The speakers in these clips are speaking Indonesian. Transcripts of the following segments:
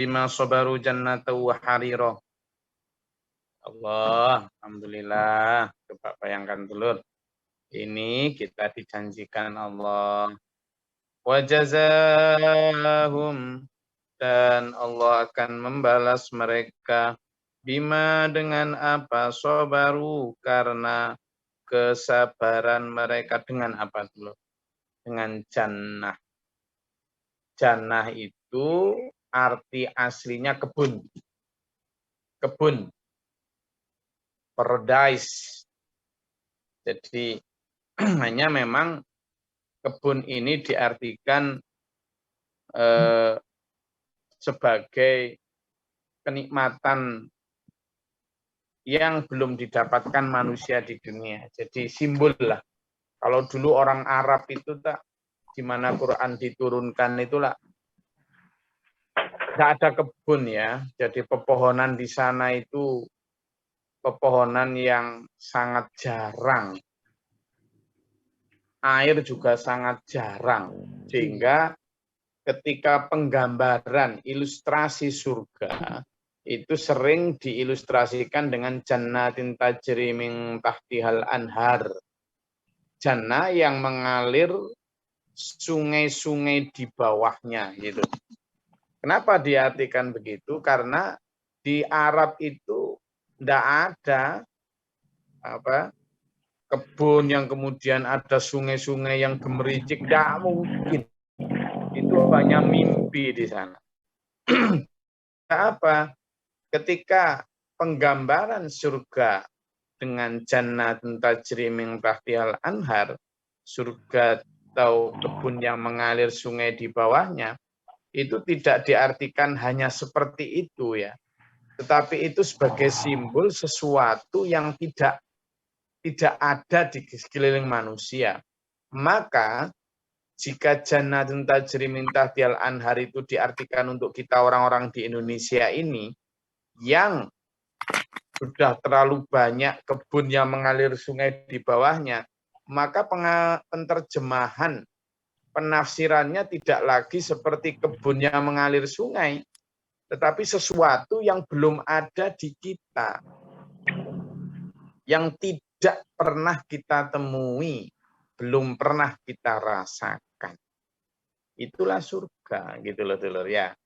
bima sabaru jannata wa harira. Allah, alhamdulillah. Coba bayangkan dulu. Ini kita dijanjikan Allah. Wa jazahum, dan Allah akan membalas mereka bima, dengan apa, sabaru, karena kesabaran mereka. Dengan apa dulu? Dengan jannah. Jannah itu arti aslinya kebun. Kebun. Paradise. Jadi hanya memang kebun ini diartikan sebagai kenikmatan yang belum didapatkan manusia di dunia. Jadi simbol lah. Kalau dulu orang Arab itu tak, di mana Quran diturunkan itulah tidak ada kebun ya. Jadi pepohonan di sana itu pepohonan yang sangat jarang. Air juga sangat jarang. Sehingga ketika penggambaran ilustrasi surga itu sering diilustrasikan dengan jannatin tajri min tahtihal anhar. Jannah yang mengalir sungai-sungai di bawahnya gitu. Kenapa diartikan begitu? Karena di Arab itu tidak ada kebun yang kemudian ada sungai-sungai yang gemericik, tidak mungkin. Itu hanya mimpi di sana. Apa? Ketika penggambaran surga dengan jannatun tajri min tahtihal anhar, surga atau kebun yang mengalir sungai di bawahnya, itu tidak diartikan hanya seperti itu ya. Tetapi itu sebagai simbol sesuatu yang tidak ada di sekeliling manusia. Maka jika jannatun tajri min tahtihal anhar itu diartikan untuk kita orang-orang di Indonesia ini yang sudah terlalu banyak kebun yang mengalir sungai di bawahnya, maka penerjemahan penafsirannya tidak lagi seperti kebun yang mengalir sungai, tetapi sesuatu yang belum ada di kita, yang tidak pernah kita temui, belum pernah kita rasakan. Itulah surga, gitu loh dulur ya.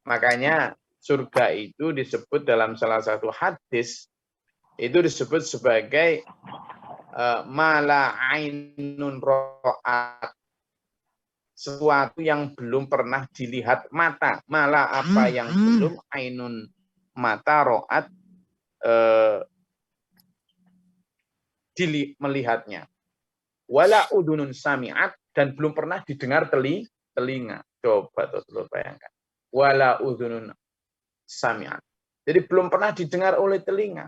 Makanya surga itu disebut dalam salah satu hadis, itu disebut sebagai mala ainun ro'at, sesuatu yang belum pernah dilihat mata. Mala apa yang belum ainun mata ro'at melihatnya. Wala udunun sami'at, dan belum pernah didengar telinga. Coba tuh bayangkan. Wala udunun sami'at. Jadi belum pernah didengar oleh telinga.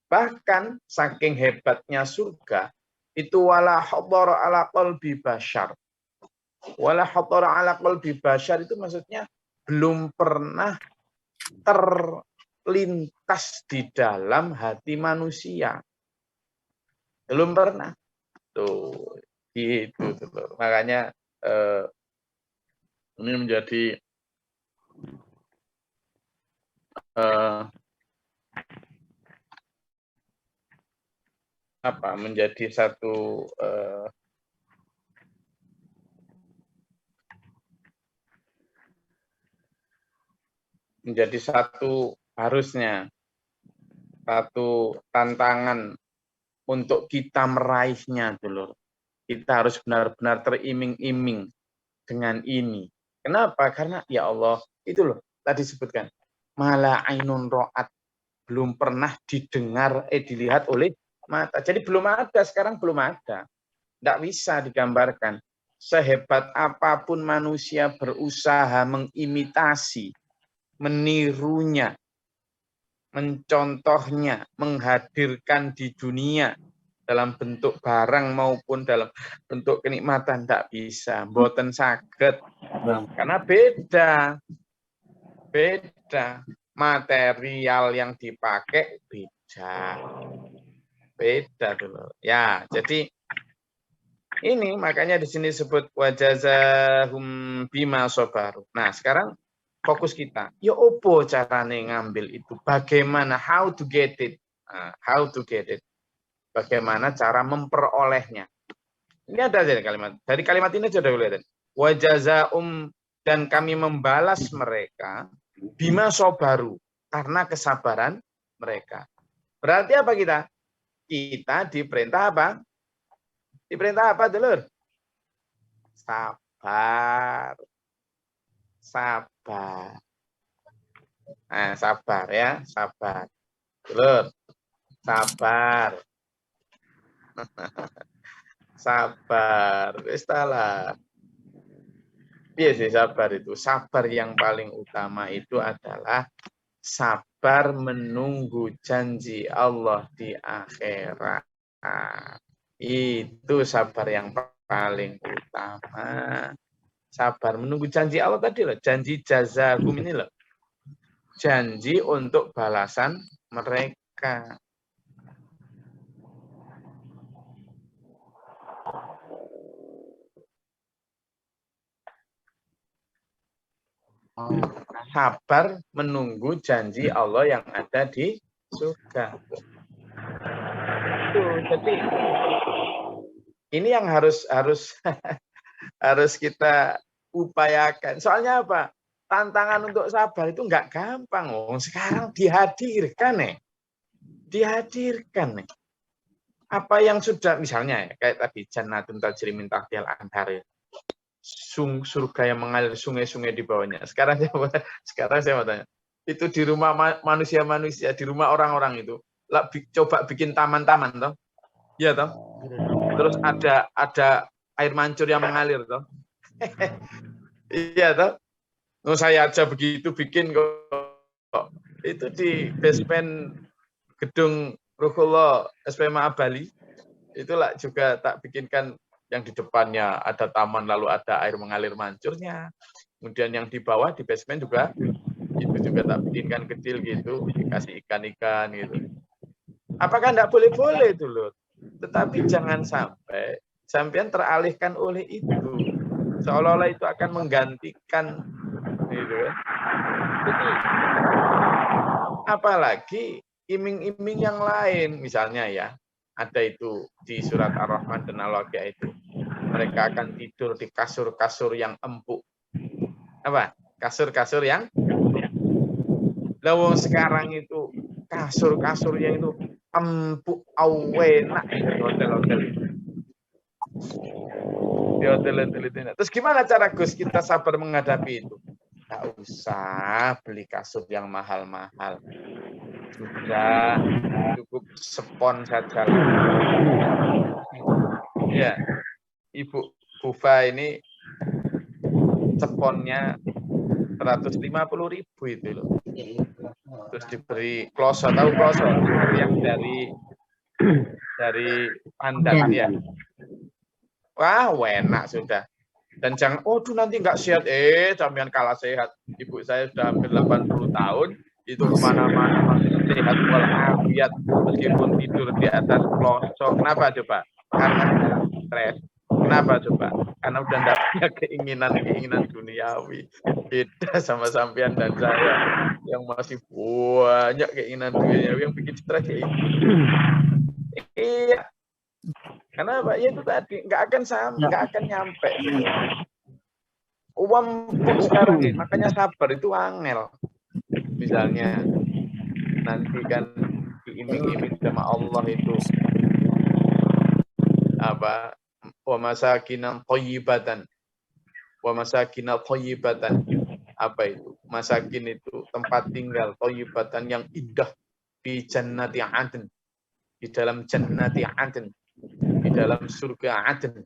Bahkan saking hebatnya surga, itu wala hadara ala qalbi bashar. Wala hadara ala qalbi bashar itu maksudnya belum pernah terlintas di dalam hati manusia. Belum pernah. Tuh, gitu tuh. Makanya ini menjadi menjadi satu harusnya satu tantangan untuk kita meraihnya dulu. Kita harus benar-benar teriming-iming dengan ini. Kenapa? Karena ya Allah, itu loh tadi sebutkan, mala ainun ro'at, belum pernah didengar dilihat oleh mata. Jadi belum ada, sekarang belum ada. Tidak bisa digambarkan. Sehebat apapun manusia berusaha mengimitasi, menirunya, mencontohnya, menghadirkan di dunia dalam bentuk barang maupun dalam bentuk kenikmatan, tidak bisa. Mboten saged. Karena beda. Material yang dipakai beda dulu. Ya, jadi ini makanya di sini disebut wajazahum bima sabaru. Nah, sekarang fokus kita. Ya opo carane ngambil itu? Bagaimana how to get it? How to get it? Bagaimana cara memperolehnya? Ini ada dari kalimat. Dari kalimat ini sudah lihat. Wa jazaum, dan kami membalas mereka bima sobaru, karena kesabaran mereka. Berarti apa kita? Kita diperintah apa? Diperintah apa, Dulur? Sabar. Sabar. Nah, sabar ya, sabar. Dulur, sabar. Sabar. Istilah. Iya sih, sabar itu. Sabar yang paling utama itu adalah sabar menunggu janji Allah di akhirat. Itu sabar yang paling utama. Sabar menunggu janji Allah tadi loh, janji jazahum ini loh. Janji untuk balasan mereka. Sabar menunggu janji Allah yang ada di surga. Jadi ini yang harus harus kita upayakan. Soalnya apa? Tantangan untuk sabar itu nggak gampang. Sekarang dihadirkan nih. Dihadirkan nih. Apa yang sudah misalnya ya, kayak tadi Jannatun tajri min tahtihal anhar. Surga yang mengalir sungai-sungai di bawahnya. Sekarang saya mau tanya. Itu di rumah manusia-manusia, di rumah orang-orang itu. Coba bikin taman-taman toh. Iya toh? Terus ada air mancur yang mengalir toh. Iya toh? Saya aja begitu bikin kok. Itu di basement gedung Ruhullah SPMA Bali. Itulah juga tak bikinkan yang di depannya ada taman lalu ada air mengalir mancurnya. Kemudian yang di bawah di basement juga itu juga tak bikinkan kecil gitu, dikasih ikan-ikan gitu. Apakah enggak boleh-boleh itu loh. Tetapi jangan sampai sampean teralihkan oleh itu. Seolah-olah itu akan menggantikan gitu kan. Jadi apalagi iming-iming yang lain misalnya ya. Ada itu di surat Ar-Rahman dan Al-Waqiah itu. Mereka akan tidur di kasur-kasur yang empuk. Apa? Kasur-kasur yang lawang sekarang itu kasur-kasurnya itu empuk enak di hotel-hotel itu. Di hotel-hotel itu. Terus gimana cara Gus kita sabar menghadapi itu? Nggak usah beli kasur yang mahal-mahal. Sudah cukup spon saja. Ya, Ibu Bufa ini sponnya 150.000 itu loh. Terus diberi kloso, tahu kloso yang dari pandan ya. Wah, enak sudah. Dan jangan, nanti nggak sehat. Sampean kalah sehat. Ibu saya sudah hampir 80 tahun. Itu kemana-mana masih sehat walafiat meskipun tidur di atas pelosok. Kenapa coba? Karena stres. Kenapa coba? Karena udah enggak punya keinginan duniawi. Beda sama sampean dan saya yang masih banyak keinginan duniawi yang bikin stres kayak itu. Iya. Kenapa? Ya itu tadi nggak akan nyampe. Uang sekarang nih, makanya sabar itu angel. Misalnya nanti kan diiming-iming sama Allah itu apa? Wa masakinan thayyibatan. Wa masakinal thayyibatan. Apa itu? Masakin itu tempat tinggal thayyibatan yang indah di jannati adn. Di dalam jannati adn. Di dalam surga adn.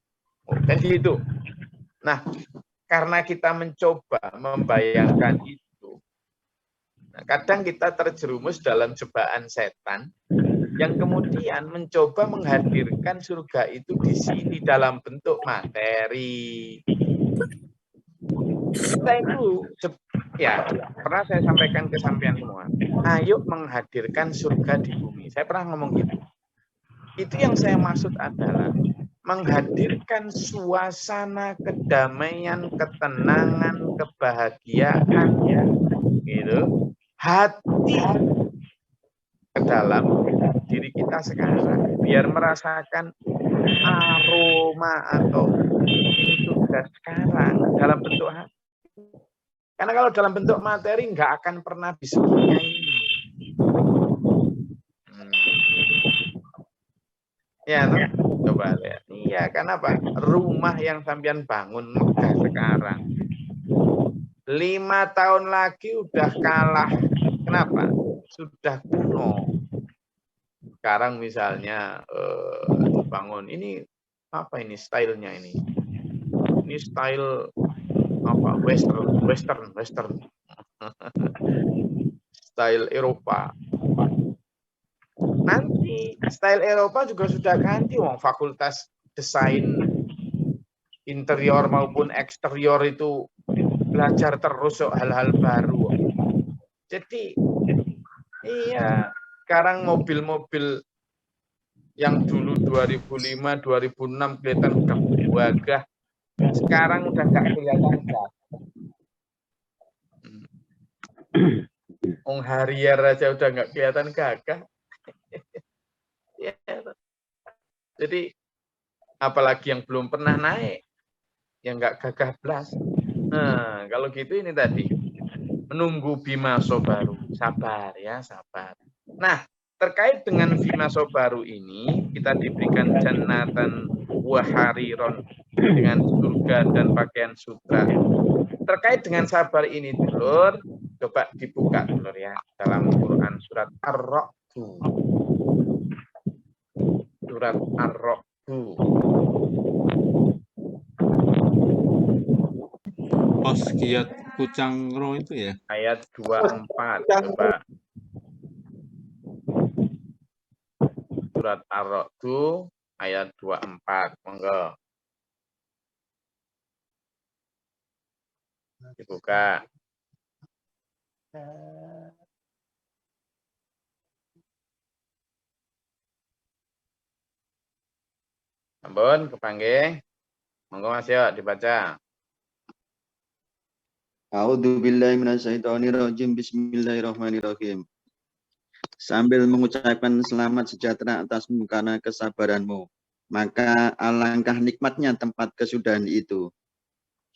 Kan gitu. Nah, karena kita mencoba membayangkan itu, kadang kita terjerumus dalam jebakan setan yang kemudian mencoba menghadirkan surga itu di sini dalam bentuk materi. Kita itu ya pernah saya sampaikan ke sampean semua. Ayo menghadirkan surga di bumi. Saya pernah ngomong gitu. Itu yang saya maksud adalah menghadirkan suasana kedamaian, ketenangan, kebahagiaan, gitu, hati ke dalam diri kita sekarang, biar merasakan aroma atau ini surga sekarang dalam bentuk hati. Karena kalau dalam bentuk materi nggak akan pernah bisa ini. Ya, coba lihat. Iya, karena apa? Rumah yang sampean bangun megah sekarang. 5 tahun lagi udah kalah. Kenapa? Sudah kuno. Sekarang misalnya dibangun. Ini apa ini stylenya ini? Ini style apa? Western. Style Eropa. Nanti style Eropa juga sudah ganti, wong fakultas desain interior maupun eksterior itu belajar terus hal-hal baru. Jadi iya, sekarang mobil-mobil yang dulu 2005, 2006 kelihatan udah gagah, sekarang udah nggak kelihatan gagah. Wong Harrier aja udah nggak kelihatan gagah. Ya. Jadi apalagi yang belum pernah naik, yang nggak gagah blas. Nah, kalau gitu ini tadi menunggu Bimaso baru, sabar ya, sabar. Nah, terkait dengan Bimaso baru ini, kita diberikan jannatan wahariron dengan surga dan pakaian sutra. Terkait dengan sabar ini, dulur, coba dibuka dulur ya dalam Quran surat Ar-Ra'd. Surat Ar-Ra'd. Kiat Kucangro itu ya? Ayat 24 coba. Surat Ar-Ra'd ayat 24. Monggo. Dibuka. Ampun, kepanggih. Monggo Mas yo dibaca. A'udzubillahi minasyaitonirrajim. Bismillahirrahmanirrahim. Sambil mengucapkan selamat sejahtera atasmu karena kesabaranmu, maka alangkah nikmatnya tempat kesudahan itu.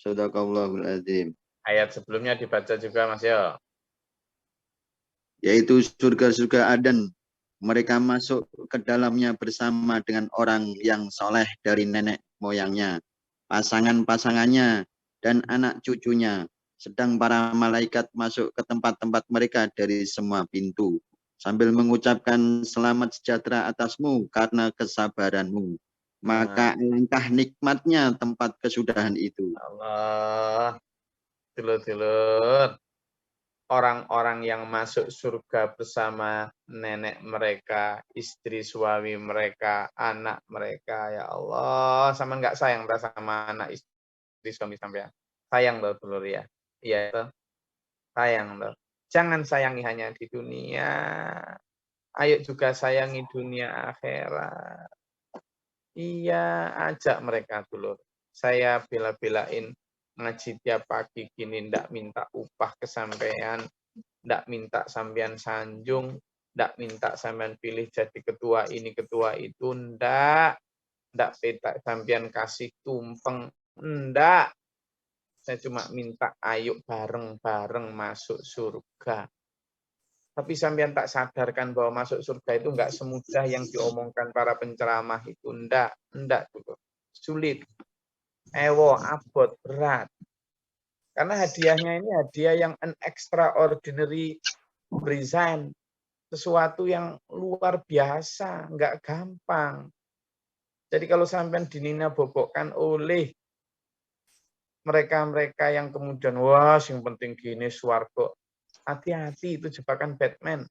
Shadaqallahul adzim. Ayat sebelumnya dibaca juga Mas yo. Yaitu surga-surga Aden. Mereka masuk ke dalamnya bersama dengan orang yang soleh dari nenek moyangnya, pasangan-pasangannya, dan anak cucunya. Sedang para malaikat masuk ke tempat-tempat mereka dari semua pintu, sambil mengucapkan selamat sejahtera atasmu karena kesabaranmu. Maka alangkah nikmatnya tempat kesudahan itu. Allah. Dulur-dulur. Orang-orang yang masuk surga bersama nenek mereka, istri suami mereka, anak mereka, ya Allah, sama nggak sayang sama anak istri suami sampean? Sayang loh dulur ya. Iya toh. Sayang loh. Jangan sayangi hanya di dunia. Ayo juga sayangi dunia akhirat. Iya, ajak mereka dulur. Saya bela-belain ngaji tiap pagi gini, ndak minta upah kesampean, ndak minta sampean sanjung, ndak minta sampean pilih jadi ketua ini ketua itu, ndak petak sampean kasih tumpeng, ndak. Saya cuma minta ayo bareng-bareng masuk surga. Tapi sampean tak sadarkan bahwa masuk surga itu nggak semudah yang diomongkan para penceramah itu, ndak dulu. Sulit. Ewo, abot, berat. Karena hadiahnya ini hadiah yang an extraordinary present. Sesuatu yang luar biasa, nggak gampang. Jadi kalau sampean dinina bobokkan oleh mereka-mereka yang kemudian, wah, yang penting gini, swarga. Hati-hati, itu jebakan Batman.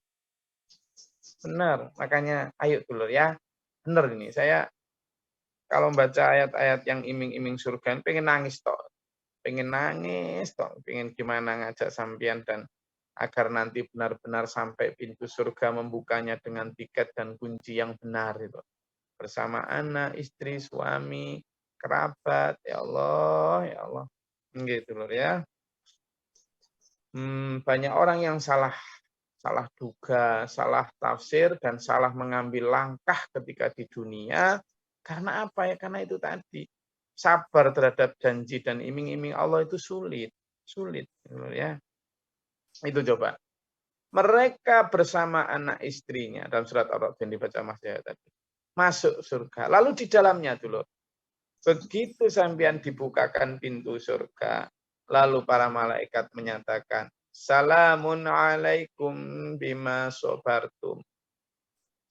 Benar, makanya ayo dulu ya. Benar ini, saya kalau baca ayat-ayat yang iming-iming surga, pengen nangis toh. Pengen nangis toh, pengen gimana ngajak sampean dan agar nanti benar-benar sampai pintu surga membukanya dengan tiket dan kunci yang benar itu. bersama anak, istri, suami, kerabat. Ya Allah, ya Allah. Gitu loh ya. Banyak orang yang salah duga, salah tafsir, dan salah mengambil langkah ketika di dunia. Karena apa ya? Karena itu tadi. Sabar terhadap janji dan iming-iming Allah itu sulit. Sulit. Gitu ya. Itu coba. Mereka bersama anak istrinya. Dalam surat Ar-Ra'd yang dibaca Mas Yahya tadi. Masuk surga. Lalu di dalamnya dulu. Begitu sampean dibukakan pintu surga. Lalu para malaikat menyatakan, Salamun alaikum bima sobartum.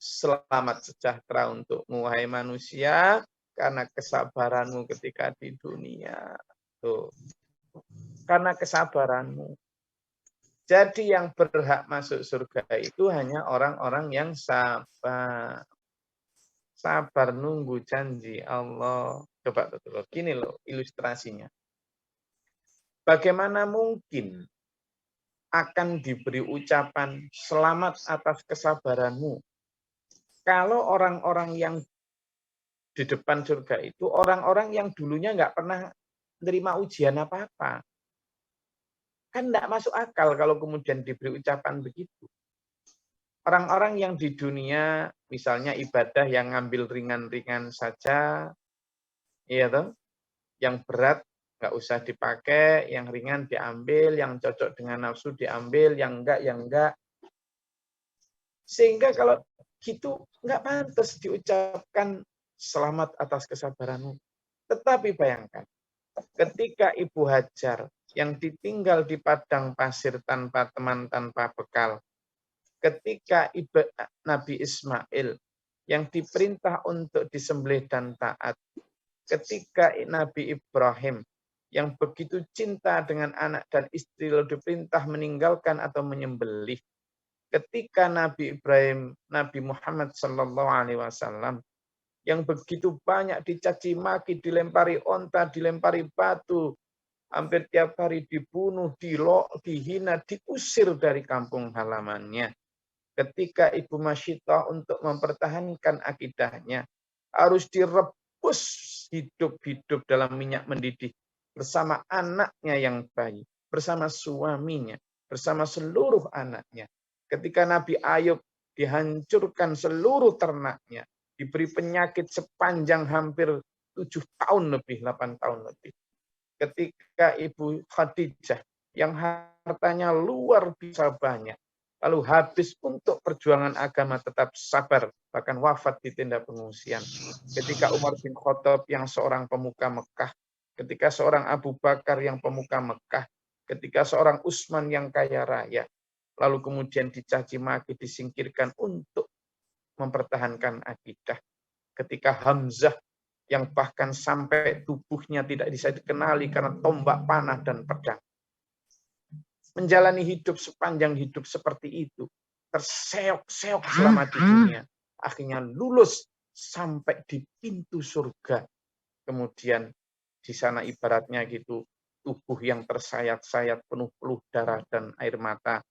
Selamat sejahtera untukmu, wahai manusia, karena kesabaranmu ketika di dunia. Tuh. Karena kesabaranmu. Jadi yang berhak masuk surga itu hanya orang-orang yang sabar. Sabar nunggu janji Allah. Coba betul. Gini loh ilustrasinya. Bagaimana mungkin akan diberi ucapan selamat atas kesabaranmu kalau orang-orang yang di depan surga itu orang-orang yang dulunya nggak pernah menerima ujian apa-apa. Kan nggak masuk akal kalau kemudian diberi ucapan begitu. Orang-orang yang di dunia misalnya ibadah yang ngambil ringan-ringan saja, iya toh, yang berat nggak usah dipakai, yang ringan diambil, yang cocok dengan nafsu diambil, yang enggak, yang enggak. Sehingga kalau gitu nggak pantas diucapkan selamat atas kesabaranmu. Tetapi bayangkan, ketika Ibu Hajar yang ditinggal di padang pasir tanpa teman, tanpa bekal, ketika Nabi Ismail yang diperintah untuk disembelih dan taat, ketika Nabi Ibrahim yang begitu cinta dengan anak dan istri lalu diperintah meninggalkan atau menyembelih. Ketika Nabi Ibrahim, Nabi Muhammad SAW yang begitu banyak dicaci maki, dilempari onta, dilempari batu, hampir tiap hari dibunuh, dihina, diusir dari kampung halamannya. Ketika Ibu Masyitah untuk mempertahankan akidahnya harus direbus hidup-hidup dalam minyak mendidih bersama anaknya yang bayi, bersama suaminya, bersama seluruh anaknya. Ketika Nabi Ayub dihancurkan seluruh ternaknya, diberi penyakit sepanjang hampir 7 tahun lebih, 8 tahun lebih. Ketika Ibu Khadijah yang hartanya luar biasa banyak, lalu habis untuk perjuangan agama tetap sabar, bahkan wafat di tenda pengungsian. Ketika Umar bin Khattab yang seorang pemuka Mekah, ketika seorang Abu Bakar yang pemuka Mekah, ketika seorang Utsman yang kaya raya, lalu kemudian dicaci maki, disingkirkan untuk mempertahankan akidah. Ketika Hamzah yang bahkan sampai tubuhnya tidak bisa dikenali karena tombak panah dan pedang. Menjalani hidup sepanjang hidup seperti itu. Terseok-seok selama di dunia. Akhirnya lulus sampai di pintu surga. Kemudian di sana ibaratnya gitu, tubuh yang tersayat-sayat penuh darah dan air mata.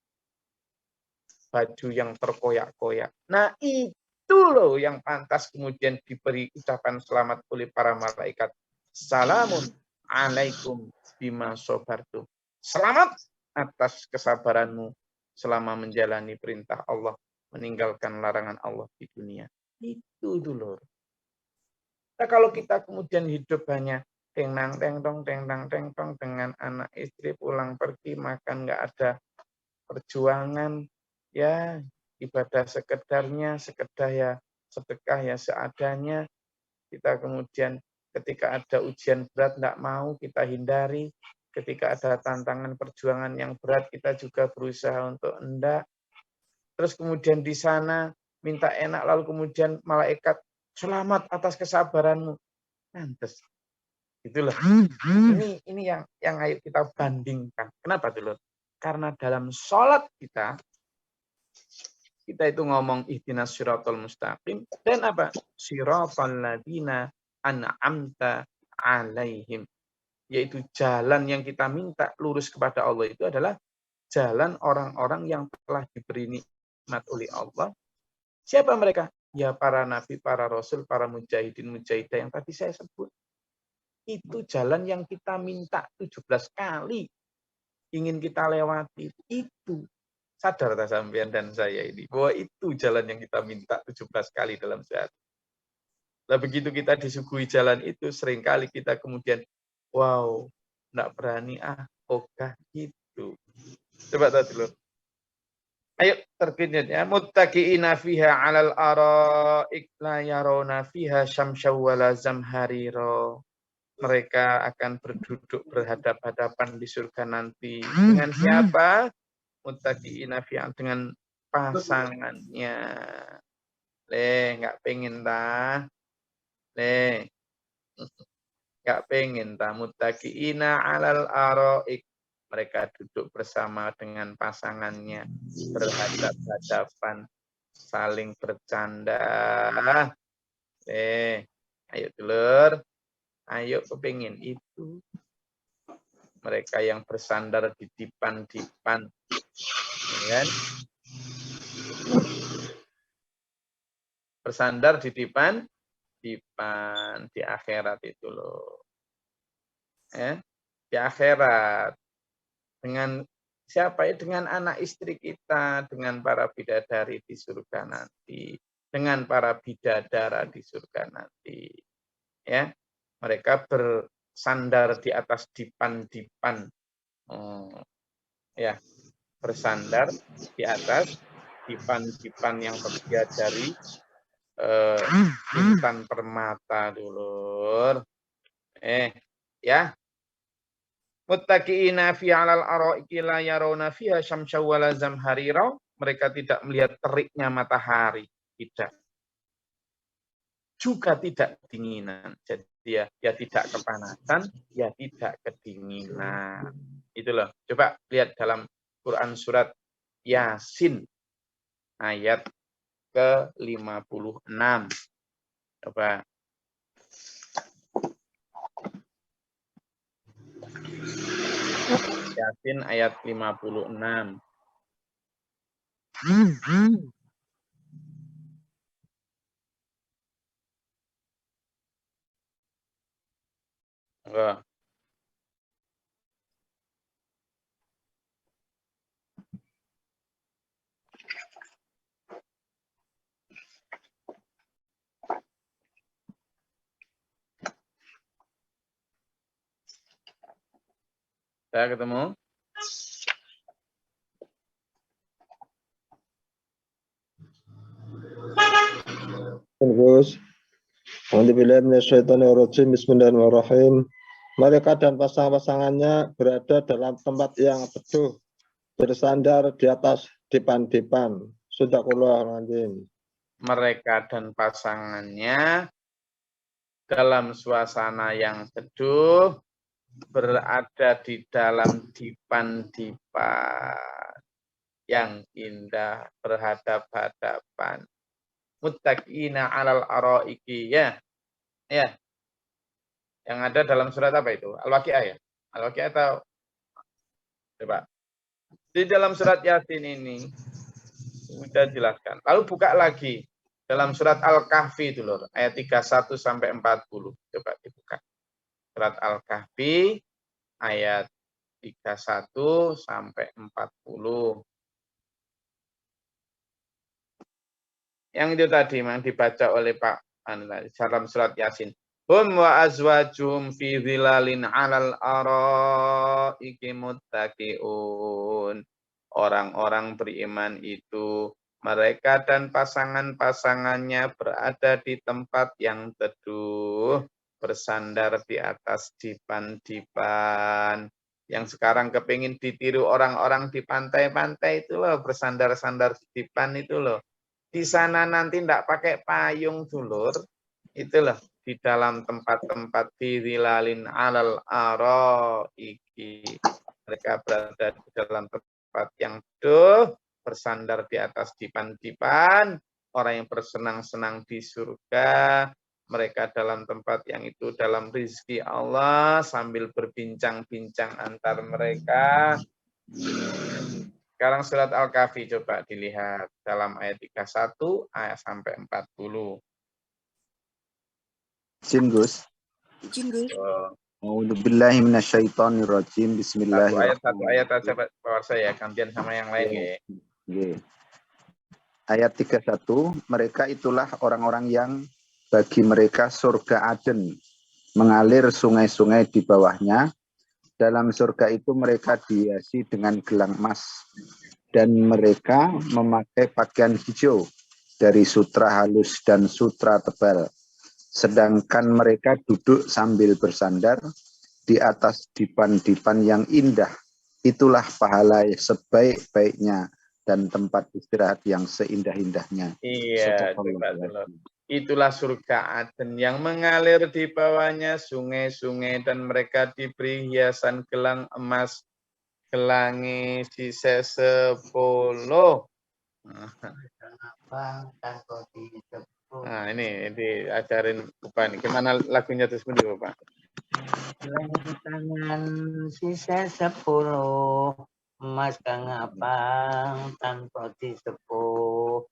Baju yang terkoyak-koyak. Nah itu loh yang pantas kemudian diberi ucapan selamat oleh para malaikat. Salamun alaikum bima sobartum. Selamat atas kesabaranmu selama menjalani perintah Allah, meninggalkan larangan Allah di dunia. Itu dulu. Nah, kalau kita kemudian hidup hanya teng-nang teng-tong, teng-nang teng-tong dengan anak istri pulang pergi, makan nggak ada perjuangan, ya ibadah sekedarnya, sekedar ya sedekah ya seadanya. Kita kemudian ketika ada ujian berat nggak mau, kita hindari. Ketika ada tantangan perjuangan yang berat, kita juga berusaha untuk enggak. Terus kemudian di sana minta enak, lalu kemudian malaikat selamat atas kesabaranmu. Pantes. Itulah. Ini yang ayo kita bandingkan. Kenapa dulu? Karena dalam sholat kita itu ngomong ihdinas siratal mustaqim dan apa? Siratal ladzina an'amta alaihim. Yaitu jalan yang kita minta lurus kepada Allah itu adalah jalan orang-orang yang telah diberi nikmat oleh Allah. Siapa mereka? Ya para nabi, para rasul, para mujahidin, mujahidah yang tadi saya sebut. Itu jalan yang kita minta 17 kali ingin kita lewati. Itu. Sadar tak sampean dan saya ini. Bahwa itu jalan yang kita minta 17 kali dalam sehari. Nah begitu kita disuguhi jalan itu, seringkali kita kemudian, wow, enggak berani ogah gitu. Coba tadi dulu. Ayo terkini ya. Muttaqi'ina fiha 'alal ara'ik la yarawna fiha syamsyaw wala zamharira. Mereka akan berduduk berhadap-hadapan di surga nanti. Dengan siapa? Muttaqi'ina fiha, dengan pasangannya. Enggak pengen dah. Enggak pengen dah. Muttaqi'ina 'alal ara'ik. Mereka duduk bersama dengan pasangannya, berhadap-hadapan, saling bercanda. Ayo dulur, ayo kepingin itu. Mereka yang bersandar di dipan-dipan, ya kan? Bersandar di dipan di akhirat itu loh. Di akhirat. Dengan siapa ya? Dengan anak istri kita, dengan para bidadari di surga nanti, dengan para bidadara di surga nanti. Ya, mereka bersandar di atas dipan-dipan. Ya, bersandar di atas dipan-dipan yang terbuat dari intan permata, dulur. Ya. Muttaqi'ina fi 'alal ara'iki la yarawna fiha syamsyaw wala zamharira. Mereka tidak melihat teriknya matahari, tidak. Juga tidak kedinginan. Jadi ya tidak kepanasan, ya tidak kedinginan. Itulah. Coba lihat dalam Quran surat Yasin ayat ke-56. Coba. Yasin ayat 56. Enggak. Saya ketemu. Terus, Bismillahirrahmanirrahim. Mereka dan pasangannya berada dalam tempat yang teduh, bersandar di atas dipan-dipan. Sadaqallahul. Mereka dan pasangannya dalam suasana yang teduh, berada di dalam dipan-dipan yang indah, berhadap-hadapan. Muttaqi'ina 'alal ara'iki, ya. Yang ada dalam surat apa itu? Al-Waqi'ah ya? Al-Waqi'ah atau coba. Di dalam surat Yasin ini sudah jelaskan. Lalu buka lagi dalam surat Al-Kahfi itu loh, ayat 31 sampai 40. Coba dibuka. Surat Al-Kahfi ayat 31 sampai 40. Yang itu tadi yang dibaca oleh Pak dalam surat Yasin. Hum wa azwajum fi zilalin 'alal ara'iki muttaqi'un. Orang-orang beriman itu, mereka dan pasangan-pasangannya berada di tempat yang teduh, bersandar di atas dipan-dipan. Yang sekarang kepingin ditiru orang-orang di pantai-pantai itu loh, bersandar-sandar di dipan itu loh. Di sana nanti tidak pakai payung, dulur. Itulah di dalam tempat-tempat dizilalin 'alal ara'iki. Mereka berada di dalam tempat yang teduh, bersandar di atas dipan-dipan, orang yang bersenang-senang di surga. Mereka dalam tempat yang itu, dalam rizki Allah, sambil berbincang-bincang antar mereka. Sekarang surat Al-Kahfi coba dilihat dalam ayat 31 ayat sampai 40. Izin Gus. Izin Gus. Oh, A'udzubillahi minasyaitonirrajim. satu ayat aja Bismillahirrahmanirrahim. Pak Bawar saya, gantian sama yang lain ya. Nggih. Ayat 31, mereka itulah orang-orang yang bagi mereka surga Aden, mengalir sungai-sungai di bawahnya. Dalam surga itu mereka dihiasi dengan gelang emas, dan mereka memakai pakaian hijau dari sutra halus dan sutra tebal. Sedangkan mereka duduk sambil bersandar di atas dipan-dipan yang indah. Itulah pahala sebaik-baiknya dan tempat istirahat yang seindah-indahnya. Iya, coba dulu. Itulah surga Aden yang mengalir di bawahnya sungai-sungai dan mereka diberi hiasan gelang emas, gelangi sisa 10. Nah, ini diajarin Bapak nih. Gimana lagunya itu sendiri, Bapak? Gelang tangan sisa 10, emas kang abang tanpa disepuh.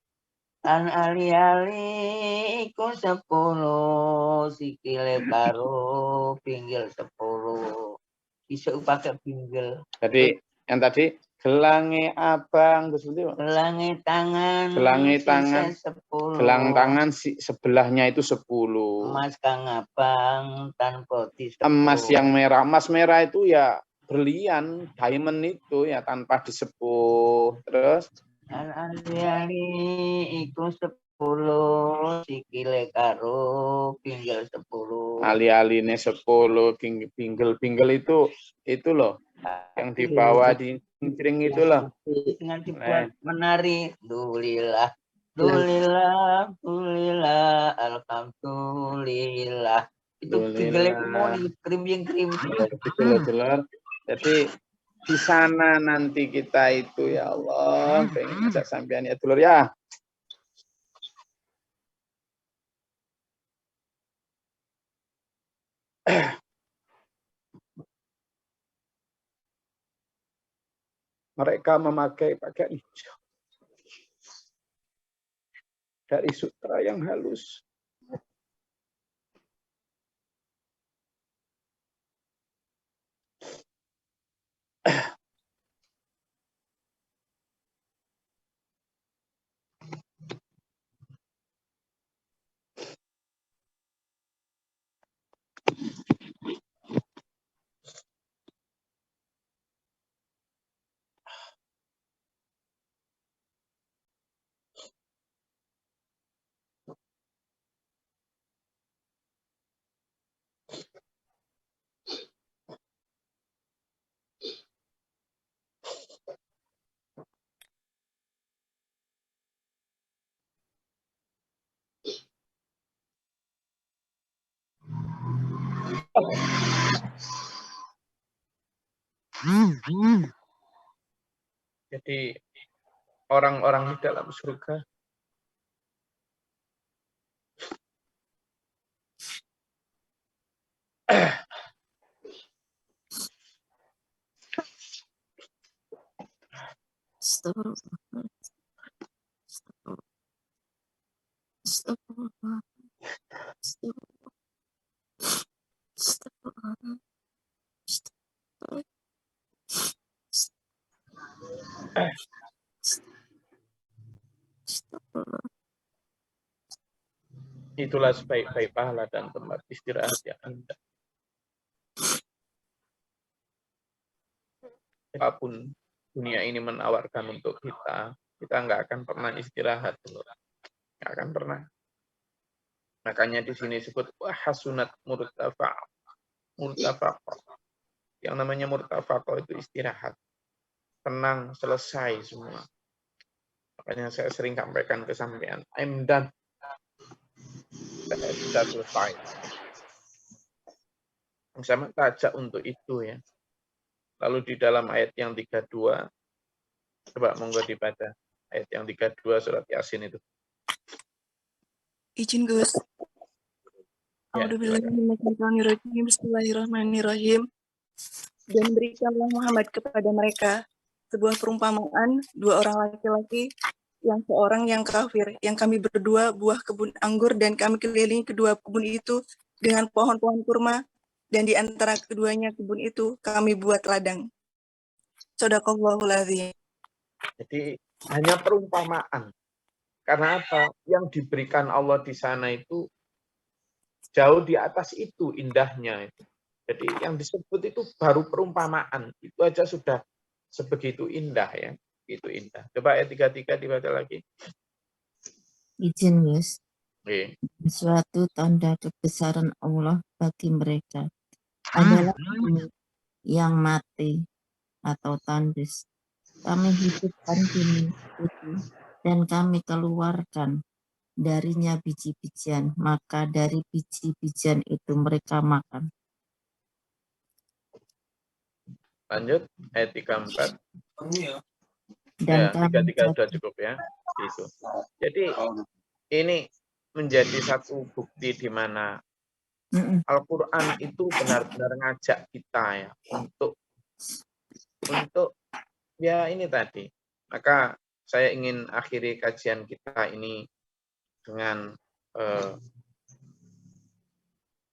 An ali-ali iku 10, sikile karo pinggil 10. Bisa pakai pinggil. Jadi yang tadi gelangi abang terus seperti apa? Gelangi tangan. Gelangi tangan. sisa 10. Gelang tangan sebelahnya itu 10. Emas kang abang tanpa disepuh. Emas yang merah. Emas merah itu ya berlian, diamond itu ya tanpa disepuh. Terus Ali-ali iku 10, sikile karo pinggil 10. ali-aline 10, pinggel itu loh yang dibawa di cingkring itu loh. Dengan dibuat menari dulillah, dulillah, dulillah, alhamdulillah. Itu pinggel itu mau krim. Dulur. Jadi di sana nanti kita itu ya Allah pengen ajak sampean ya dulur ya. Mereka memakai pakaian hijau dari sutra yang halus. Jadi orang-orang di dalam surga itulah sebaik-baik pahala dan tempat istirahat yang indah. Apapun dunia ini menawarkan untuk kita nggak akan pernah istirahat, nggak akan pernah. Makanya di sini disebut hasunat murtafaq. Yang namanya murtafaq itu istirahat, tenang, selesai semua. Makanya saya sering sampaikan ke sampean, I'm done. Saya sudah selesai. Sama tajak untuk itu ya. Lalu di dalam ayat yang 32, coba monggo dibaca ayat yang 32 surat Yasin itu. Izin Gus. Ya, Bismillahirrahmanirrahim. Dan berikanlah Muhammad kepada mereka sebuah perumpamaan dua orang laki-laki yang seorang yang kafir, yang kami berdua buah kebun anggur dan kami kelilingi kedua kebun itu dengan pohon-pohon kurma dan di antara keduanya kebun itu kami buat ladang. Shadaqallahul adzim. Jadi hanya perumpamaan. Karena apa? Yang diberikan Allah di sana itu jauh di atas itu indahnya. Jadi yang disebut itu baru perumpamaan. Itu aja sudah sebegitu indah ya. Itu indah. Coba ayat 33 dibaca lagi. Izin, Yus. Oke. Suatu tanda kebesaran Allah bagi mereka adalah bumi yang mati atau tandus. Kami hidupkan bumi itu dan kami keluarkan darinya biji-bijian, maka dari biji-bijian itu mereka makan. Lanjut ayat 34. Dan Ya, 33 sudah cukup ya. Itu. Jadi ini menjadi satu bukti di mana Al-Quran itu benar-benar ngajak kita ya untuk ya ini tadi. Maka saya ingin akhiri kajian kita ini dengan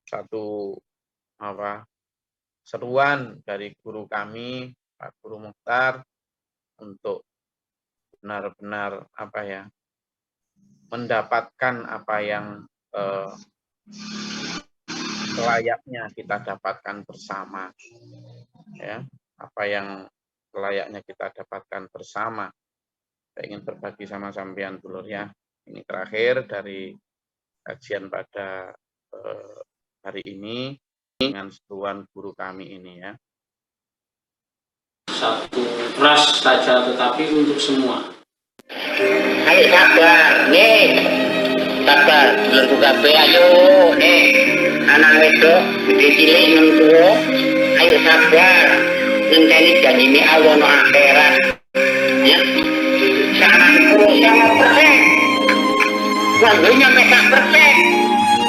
satu seruan dari guru kami, Pak Guru Mukhtar, untuk benar-benar mendapatkan apa yang layaknya kita dapatkan bersama, ya, apa yang layaknya kita dapatkan bersama. Saya ingin berbagi sama sampean dulu ya. Ini terakhir dari kajian pada hari ini dengan seruan guru kami ini ya. Satu ras saja tetapi untuk semua. Ayo sabar, nih. Sabar, belum buka be, ayo, nih. Anak wedok, gede cilik mentua, ayo sabar. Ngenteni janjine Allah no akhirat. Ya. Jangan kurang 100%. Wanggonya peta persen.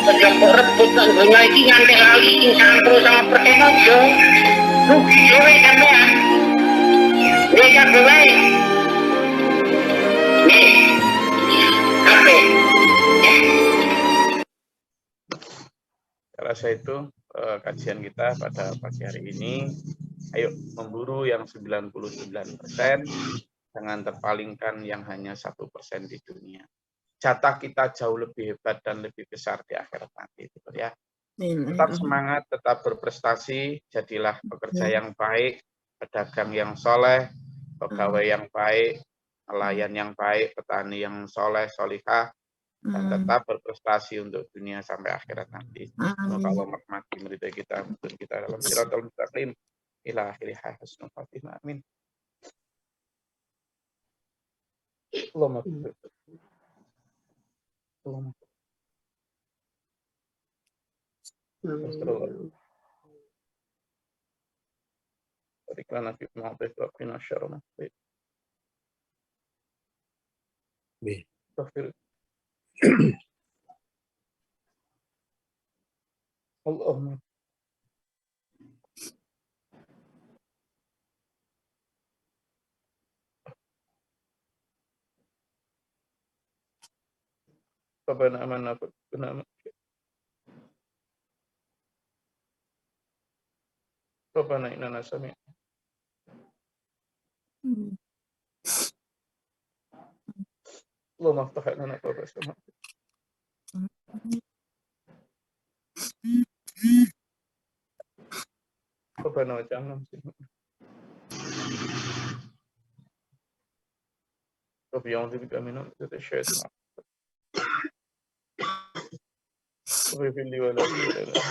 Sejak rebut wanggonya iki nganti lali sing 100% aja. Rugi dhewe sampean. Nek kabeh nih, kabeh. Saya rasa itu kajian kita pada pagi hari ini. Ayo memburu yang 99%, jangan terpalingkan yang hanya 1% di dunia. Jatah kita jauh lebih hebat dan lebih besar di akhirat nanti, gitu ya. Tetap semangat, tetap berprestasi, jadilah pekerja yang baik, pedagang yang soleh, pegawai yang baik, nelayan yang baik, petani yang soleh, solihah, dan tetap berprestasi untuk dunia sampai akhirat nanti. Semoga Allah merahmati meridai kita, untuk kita dalam siratal mustaqim ila akhirih husnul khatimah. Amin. Allahumma Berikanlah fi ma'atif wa qina syarra ma ta'if. Allahumma Rabbana amanna fa'tina Rabbana innana sami'na Allahumma aftah lana abwaaba as-samaa' Rabbana waj'alna muslimin Rabbi a'udzu bika min hamazati asy-syaitan Rabbi fili wa la ilaha illa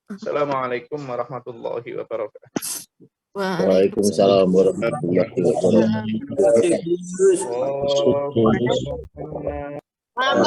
Assalamualaikum warahmatullahi wabarakatuh. Waalaikumsalam warahmatullahi wabarakatuh. Oh,